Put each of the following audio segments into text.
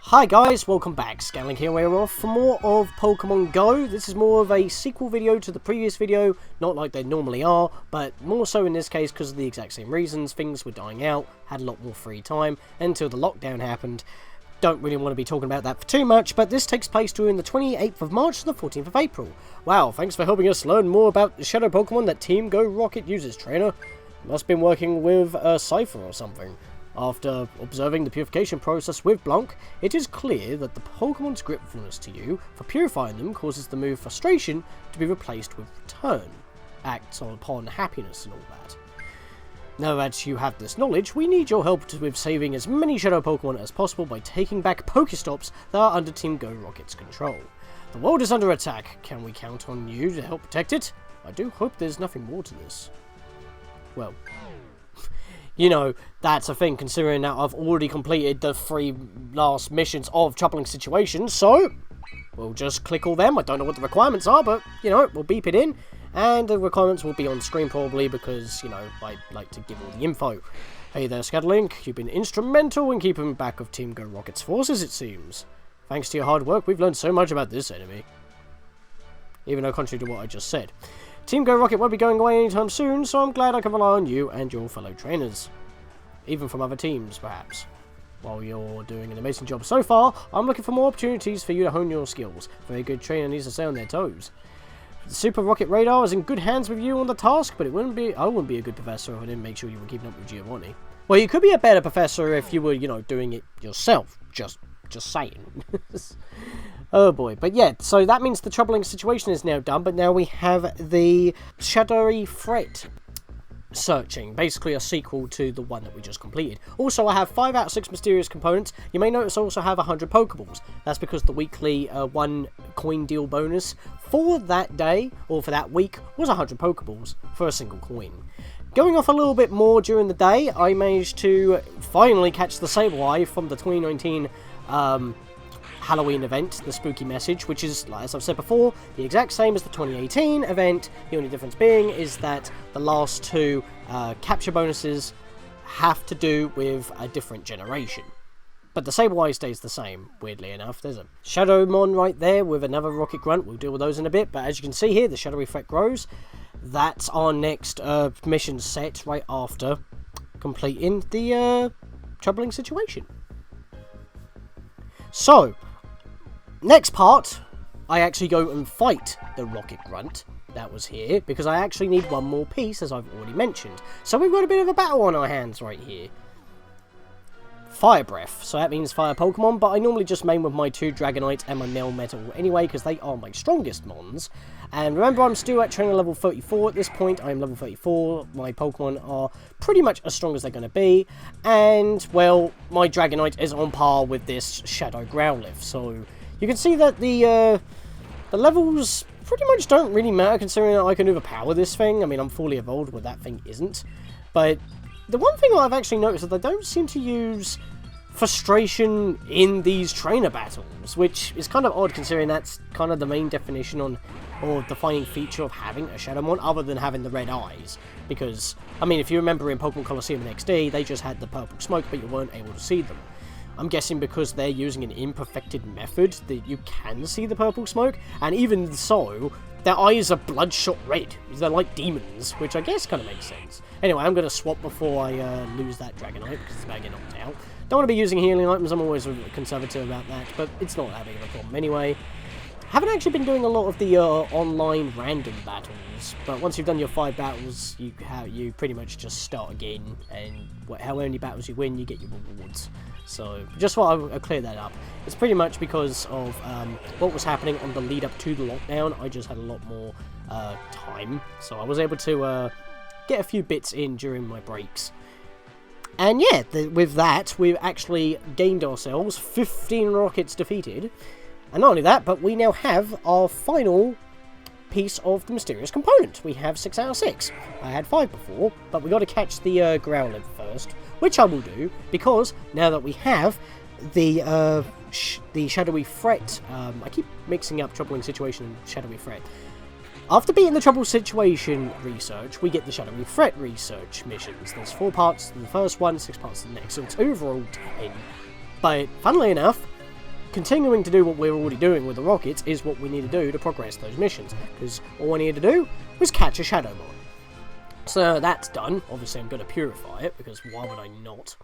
Hi guys, welcome back. Scatlink here, we're off for more of Pokemon Go. This is more of a sequel video to the previous video, not like they normally are, but more so in this case because of the exact same reasons. Things were dying out, had a lot more free time until the lockdown happened. Don't really want to be talking about that for too much, but this takes place during the 28th of March to the 14th of April. Wow, thanks for helping us learn more about the Shadow Pokemon that Team Go Rocket uses, trainer. Must have been working with a Cypher or something. After observing the purification process with Blanc, it is clear that the Pokemon's gratefulness to you for purifying them causes the move Frustration to be replaced with Return. Acts upon happiness and all that. Now that you have this knowledge, we need your help with saving as many Shadow Pokemon as possible by taking back Pokestops that are under Team Go Rocket's control. The world is under attack. Can we count on you to help protect it? I do hope there's nothing more to this. Well, you know, that's a thing, considering that I've already completed the 3 last missions of Troubling Situations, so we'll just click all them. I don't know what the requirements are, but, you know, we'll beep it in, and the requirements will be on screen probably because, you know, I like to give all the info. Hey there, Scatlink, you've been instrumental in keeping back of Team Go Rocket's forces, it seems. Thanks to your hard work, we've learned so much about this enemy. Even though contrary to what I just said. Team Go Rocket won't be going away anytime soon, so I'm glad I can rely on you and your fellow trainers. Even from other teams, perhaps. While you're doing an amazing job so far, I'm looking for more opportunities for you to hone your skills. Very good trainer needs to stay on their toes. The Super Rocket Radar is in good hands with you on the task, but I wouldn't be a good professor if I didn't make sure you were keeping up with Giovanni. Well, you could be a better professor if you were, you know, doing it yourself. Just saying. Oh boy, but yeah, so that means the Troubling Situation is now done, but now we have the Shadowy Threat searching, basically a sequel to the one that we just completed. Also, I have 5 out of 6 mysterious components. You may notice I also have 100 Pokeballs. That's because the weekly 1 coin deal bonus for that day, or for that week, was 100 Pokeballs for a single coin. Going off a little bit more during the day, I managed to finally catch the Sableye from the 2019 Halloween event, the Spooky Message, which is, as I've said before, the exact same as the 2018 event. The only difference being is that the last 2 capture bonuses have to do with a different generation. But the Sableye stays the same, weirdly enough. There's a Shadowmon right there with another Rocket Grunt. We'll deal with those in a bit, but as you can see here, the Shadowy Threat grows. That's our next mission set right after completing the Troubling Situation. So, next part, I actually go and fight the Rocket Grunt that was here, because I actually need one more piece, as I've already mentioned. So we've got a bit of a battle on our hands right here. Fire Breath, so that means fire Pokemon, but I normally just main with my 2 Dragonite and my Melmetal anyway, because they are my strongest mons. And remember, I'm still at trainer level 34 at this point. I am level 34, my Pokemon are pretty much as strong as they're going to be, and, well, my Dragonite is on par with this Shadow Growlithe, so you can see that the levels pretty much don't really matter, considering that I can overpower this thing. I mean, I'm fully evolved where that thing isn't, but the one thing I've actually noticed is that they don't seem to use Frustration in these trainer battles, which is kind of odd considering that's kind of the main definition on, or defining feature of having a Shadowmon, other than having the red eyes. Because, I mean, if you remember in Pokemon Colosseum and XD, they just had the purple smoke, but you weren't able to see them. I'm guessing because they're using an imperfected method that you can see the purple smoke, and even so, their eyes are bloodshot red. They're like demons, which I guess kind of makes sense. Anyway, I'm going to swap before I lose that Dragonite, because it's about to get knocked out. Don't want to be using healing items, I'm always conservative about that, but it's not that big of a problem anyway. Haven't actually been doing a lot of the online random battles, but once you've done your 5 battles, you pretty much just start again, and however many battles you win, you get your rewards. So, just while I clear that up, it's pretty much because of what was happening on the lead up to the lockdown. I just had a lot more time, so I was able to get a few bits in during my breaks. And yeah, with that, we've actually gained ourselves 15 Rockets defeated. And not only that, but we now have our final piece of the mysterious component. We have 6 out of 6. I had 5 before, but we got to catch the Growlithe first, which I will do, because now that we have the Shadowy Threat, I keep mixing up Troubling Situation and Shadowy Threat. After beating the Trouble Situation research, we get the Shadowy Threat research missions. There's 4 parts to the first one, 6 parts to the next, so it's overall 10. But, funnily enough, continuing to do what we're already doing with the rockets is what we need to do to progress those missions, because all I needed to do was catch a Shadow Mon. So that's done. Obviously I'm going to purify it, because why would I not?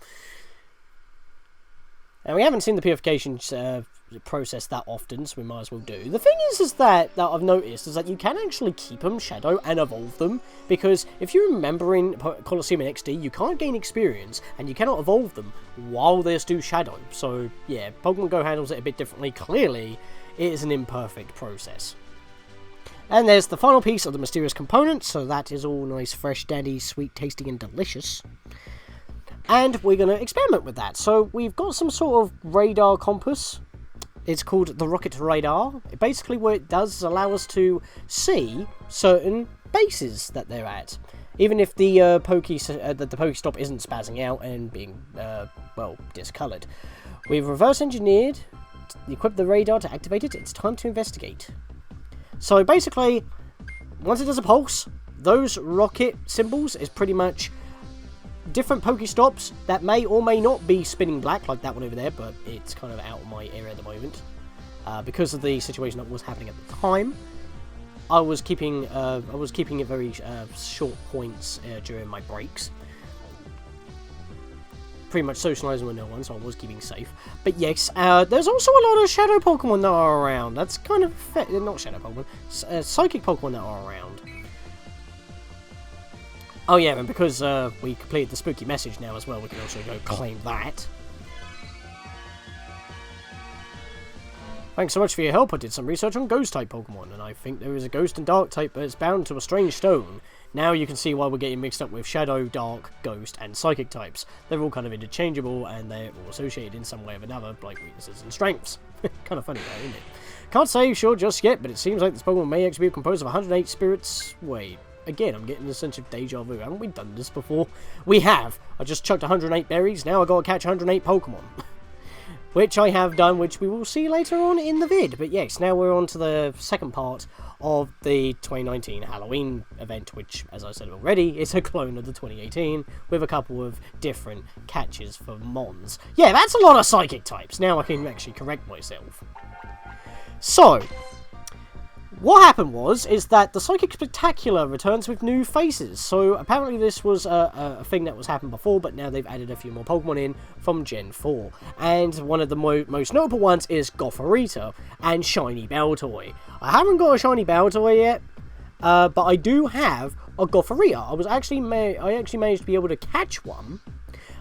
And we haven't seen the purification process that often, so we might as well do. The thing is that I've noticed is that you can actually keep them Shadow and evolve them, because if you remember in Colosseum and XD, you can't gain experience, and you cannot evolve them while they're still Shadow. So yeah, Pokemon Go handles it a bit differently. Clearly, it is an imperfect process. And there's the final piece of the mysterious component, so that is all nice, fresh, dandy, sweet, tasty, and delicious. And we're going to experiment with that. So we've got some sort of radar compass. It's called the Rocket Radar. Basically what it does is allow us to see certain bases that they're at. Even if the Pokestop isn't spazzing out and being, well, discoloured. We've reverse engineered, equipped the radar to activate it. It's time to investigate. So basically, once it does a pulse, those rocket symbols is pretty much different Pokestops that may or may not be spinning black, like that one over there, but it's kind of out of my area at the moment. Because of the situation that was happening at the time, I was keeping it very short points during my breaks. Pretty much socialising with no one, so I was keeping safe. But yes, there's also a lot of Shadow Pokemon that are around. That's kind of not Shadow Pokemon, Psychic Pokemon that are around. Oh yeah, and because we completed the spooky message now as well, we can also go claim that. Thanks so much for your help. I did some research on Ghost-type Pokemon, and I think there is a Ghost and Dark-type, but it's bound to a strange stone. Now you can see why we're getting mixed up with Shadow, Dark, Ghost, and Psychic types. They're all kind of interchangeable, and they're all associated in some way or another, like weaknesses and strengths. Kind of funny though, isn't it? Can't say sure just yet, but it seems like this Pokemon may actually be composed of 108 spirits. Wait. Again, I'm getting a sense of deja vu. Haven't we done this before? We have! I just chucked 108 berries, now I gotta catch 108 Pokemon. Which I have done, which we will see later on in the vid. But yes, now we're on to the second part of the 2019 Halloween event, which, as I said already, is a clone of the 2018, with a couple of different catches for Mons. Yeah, that's a lot of Psychic types! Now I can actually correct myself. So, what happened is that the Psychic Spectacular returns with new faces. So apparently this was a thing that was happened before, but now they've added a few more Pokemon in from Gen 4. And one of the most notable ones is Gothorita and Shiny Baltoy. I haven't got a Shiny Baltoy yet, but I do have a Gothorita. I actually managed to be able to catch one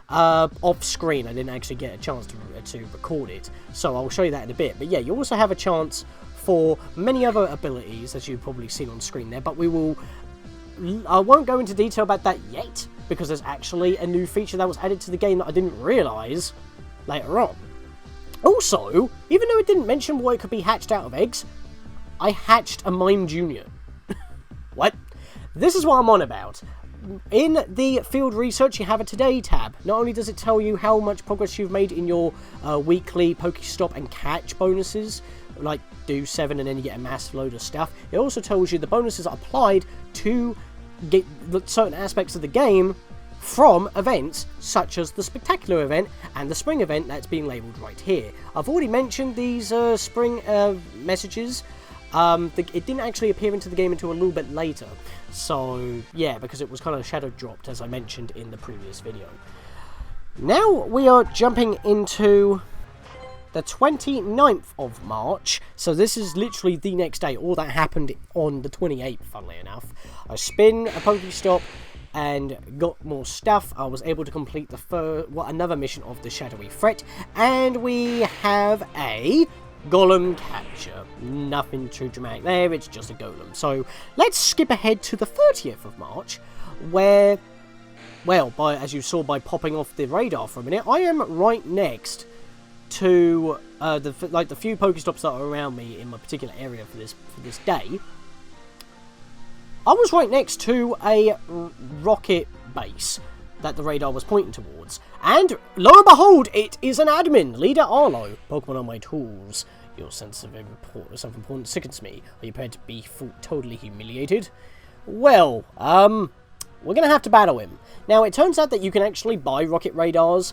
off screen. I didn't actually get a chance to record it, so I'll show you that in a bit. But yeah, you also have a chance for many other abilities, as you've probably seen on screen there, but I won't go into detail about that yet, because there's actually a new feature that was added to the game that I didn't realise later on. Also, even though it didn't mention what it could be hatched out of eggs, I hatched a Mime Junior. What? This is what I'm on about. In the field research, you have a Today tab. Not only does it tell you how much progress you've made in your weekly Pokestop and catch bonuses, like do 7 and then you get a massive load of stuff, it also tells you the bonuses are applied to get certain aspects of the game from events such as the Spectacular event and the Spring event that's being labelled right here. I've already mentioned these Spring messages. It didn't actually appear into the game until a little bit later, so yeah, because it was kind of shadow dropped, as I mentioned in the previous video. Now we are jumping into the 29th of March, so this is literally the next day. All that happened on the 28th, funnily enough. I spin a Pokestop and got more stuff. I was able to complete another mission of the Shadowy Threat, and we have a Golem capture. Nothing too dramatic there, it's just a Golem. So let's skip ahead to the 30th of March, where, well, as you saw by popping off the radar for a minute, I am right next to the few Pokestops that are around me in my particular area for this day. I was right next to a rocket base that the radar was pointing towards, and lo and behold, it is an admin, Leader Arlo. Pokemon on my tools. Your sense of self-importance sickens me. Are you prepared to be totally humiliated? Well, we're gonna have to battle him. Now, it turns out that you can actually buy rocket radars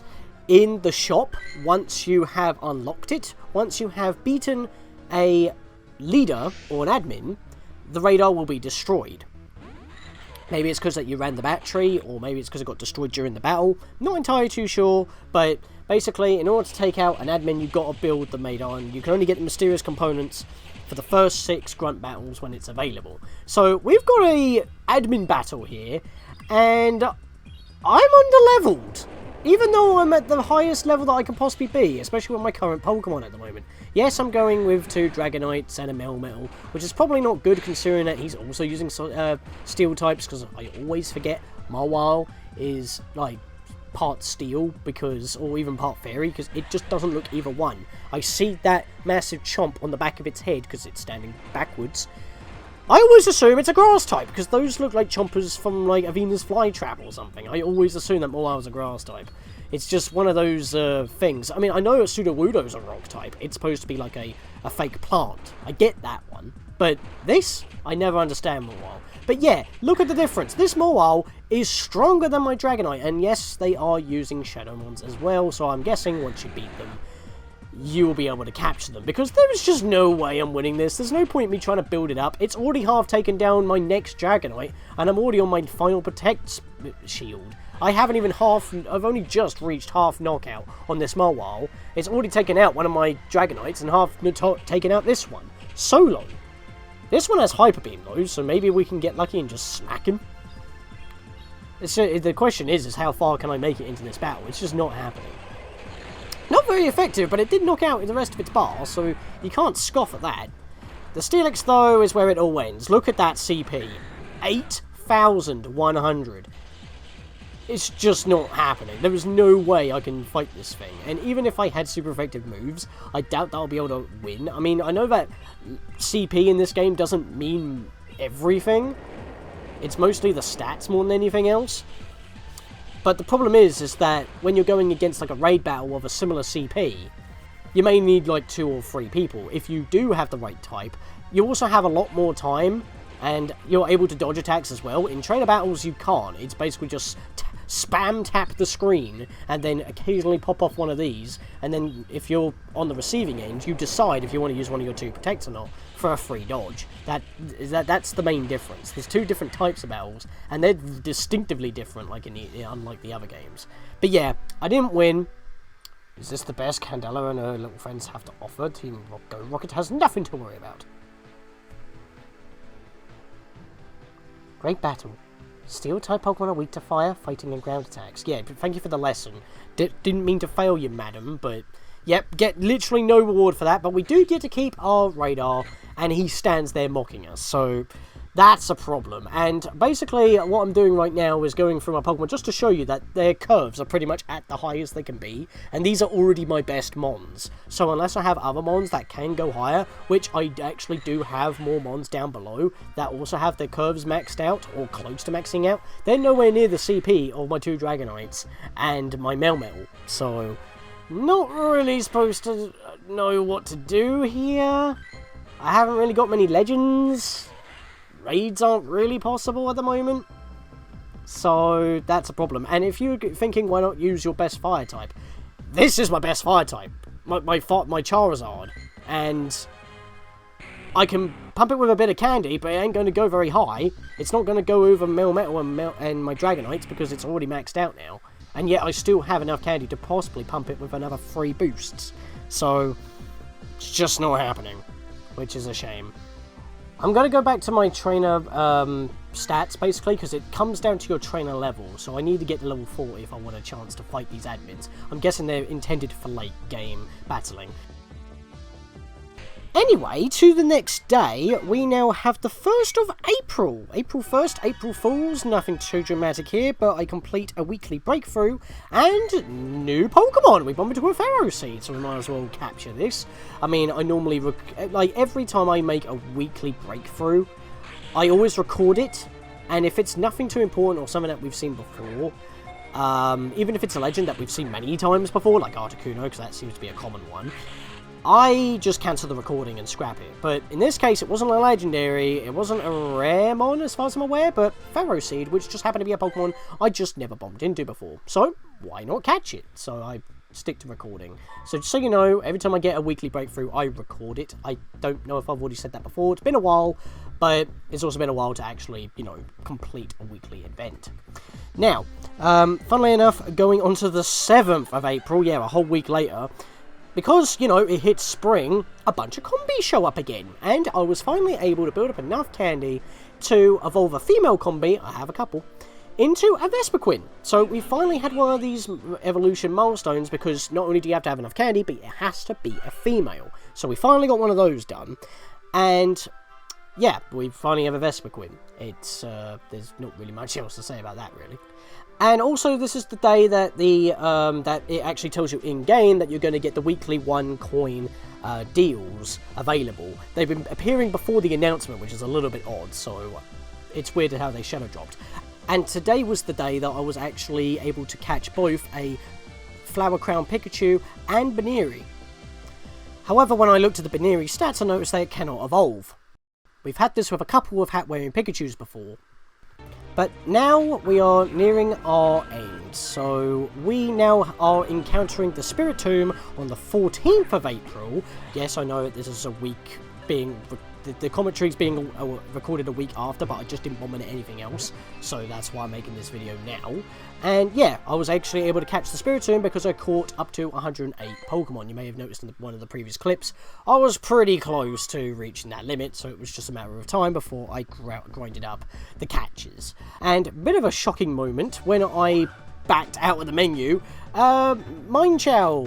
in the shop once you have unlocked it. Once you have beaten a leader or an admin, the radar will be destroyed. Maybe it's because that you ran the battery, or maybe it's because it got destroyed during the battle. Not entirely too sure, but basically, in order to take out an admin, you've got to build the radar, and you can only get the mysterious components for the first 6 grunt battles when it's available. So, we've got a admin battle here, and I'm under-leveled. Even though I'm at the highest level that I can possibly be, especially with my current Pokemon at the moment. Yes, I'm going with 2 Dragonites and a Melmetal, which is probably not good considering that he's also using Steel types, because I always forget Mawile is, like, part Steel, because, or even part Fairy, because it just doesn't look either one. I see that massive chomp on the back of its head, because it's standing backwards. I always assume it's a grass type, because those look like chompers from, like, a Venus flytrap or something. I always assume that Mawile's a grass type. It's just one of those things. I mean, I know a Sudowoodo's a rock type. It's supposed to be like a fake plant. I get that one. But this, I never understand Mawile. But yeah, look at the difference. This Mawile is stronger than my Dragonite. And yes, they are using Shadowmons as well. So I'm guessing once you beat them, you will be able to capture them, because there is just no way I'm winning this. There's no point in me trying to build it up. It's already half taken down my next Dragonite, and I'm already on my final Protect shield. I haven't even I've only just reached half knockout on this Mawile. It's already taken out one of my Dragonites and half taken out this one. Solo. This one has Hyper Beam though, so maybe we can get lucky and just smack him. The question is how far can I make it into this battle? It's just not happening. Not very effective, but it did knock out the rest of its bar, so you can't scoff at that. The Steelix, though, is where it all ends. Look at that CP. 8,100. It's just not happening. There is no way I can fight this thing. And even if I had super effective moves, I doubt that I'll be able to win. I mean, I know that CP in this game doesn't mean everything. It's mostly the stats more than anything else. But the problem is that when you're going against like a raid battle of a similar CP, you may need like 2 or 3 people. If you do have the right type, you also have a lot more time, and you're able to dodge attacks as well. In trainer battles, you can't. It's basically just spam tap the screen, and then occasionally pop off one of these, and then if you're on the receiving end, you decide if you want to use one of your 2 protects or not for a free dodge. That's the main difference. There's 2 different types of battles, and they're distinctively different, like unlike the other games. But yeah, I didn't win. Is this the best Candela and her little friends have to offer? Team Go Rocket has nothing to worry about. Great battle. Steel-type Pokemon are weak to fire, fighting, and ground attacks. Yeah, thank you for the lesson. Didn't mean to fail you, madam, but... Yep, get literally no reward for that, but we do get to keep our radar, and he stands there mocking us, so... That's a problem. And basically, what I'm doing right now is going through my Pokemon just to show you that their curves are pretty much at the highest they can be. And these are already my best Mons. So unless I have other Mons that can go higher, which I actually do have more Mons down below that also have their curves maxed out or close to maxing out, they're nowhere near the CP of my 2 Dragonites and my Melmetal. So, not really supposed to know what to do here. I haven't really got many legends. Raids aren't really possible at the moment, so that's a problem. And if you're thinking, why not use your best fire type? This is my best fire type, my Charizard, and I can pump it with a bit of candy, but it ain't going to go very high. It's not going to go over Melmetal and my Dragonites because it's already maxed out now, and yet I still have enough candy to possibly pump it with another 3 boosts. So it's just not happening, which is a shame. I'm going to go back to my trainer stats, basically, because it comes down to your trainer level, so I need to get to level 40 if I want a chance to fight these admins. I'm guessing they're intended for late game battling. Anyway, to the next day, we now have the 1st of April. April 1st, April Fools, nothing too dramatic here, but I complete a weekly breakthrough, and new Pokemon! We bump into a Ferroseed, so we might as well capture this. I mean, I normally, like, every time I make a weekly breakthrough, I always record it, and if it's nothing too important or something that we've seen before, even if it's a legend that we've seen many times before, like Articuno, because that seems to be a common one, I just cancel the recording and scrap it. But in this case, it wasn't a legendary, it wasn't a rare mon as far as I'm aware, but Ferroseed, which just happened to be a Pokemon I just never bumped into before. So, why not catch it? So I stick to recording. So just so you know, every time I get a weekly breakthrough, I record it. I don't know if I've already said that before. It's been a while, but it's also been a while to actually, you know, complete a weekly event. Now, funnily enough, going on to the 7th of April, yeah, a whole week later, because, you know, it hits spring, a bunch of Combee show up again, and I was finally able to build up enough candy to evolve a female Combee, I have a couple, into a Vespiquen. So we finally had one of these evolution milestones, because not only do you have to have enough candy, but it has to be a female. So we finally got one of those done, and yeah, we finally have a Vespiquen. It's, there's not really much else to say about that, really. And also, this is the day that that it actually tells you in-game that you're going to get the weekly 1 coin deals available. They've been appearing before the announcement, which is a little bit odd, so it's weird how they shadow dropped. And today was the day that I was actually able to catch both a Flower Crown Pikachu and Baneri. However, when I looked at the Baneri stats, I noticed that it cannot evolve. We've had this with a couple of hat-wearing Pikachus before. But now we are nearing our end, so we now are encountering the Spiritomb on the 14th of April. Yes, I know this is a week being... The commentary's being recorded a week after, but I just didn't want anything else, so that's why I'm making this video now. And yeah, I was actually able to catch the Spiritomb because I caught up to 108 Pokemon. You may have noticed in one of the previous clips, I was pretty close to reaching that limit, so it was just a matter of time before I grinded up the catches. And a bit of a shocking moment when I backed out of the menu. Minichow?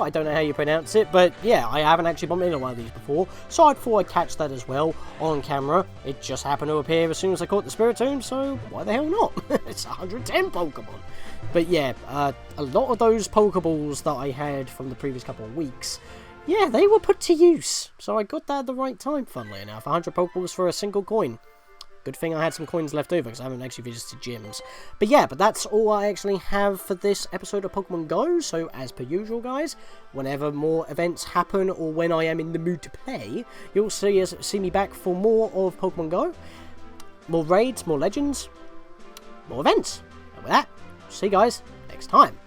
I don't know how you pronounce it, but yeah, I haven't actually bumped into one of these before, so I thought I'd catch that as well on camera. It just happened to appear as soon as I caught the Spiritomb, so why the hell not? It's 110 Pokemon. But yeah, a lot of those Pokeballs that I had from the previous couple of weeks, yeah, they were put to use, so I got that at the right time, funnily enough. 100 Pokeballs for a single coin. Good thing I had some coins left over, because I haven't actually visited gyms. But yeah, that's all I actually have for this episode of Pokemon Go. So, as per usual, guys, whenever more events happen, or when I am in the mood to play, you'll see me back for more of Pokemon Go. More raids, more legends, more events. And with that, see you guys next time.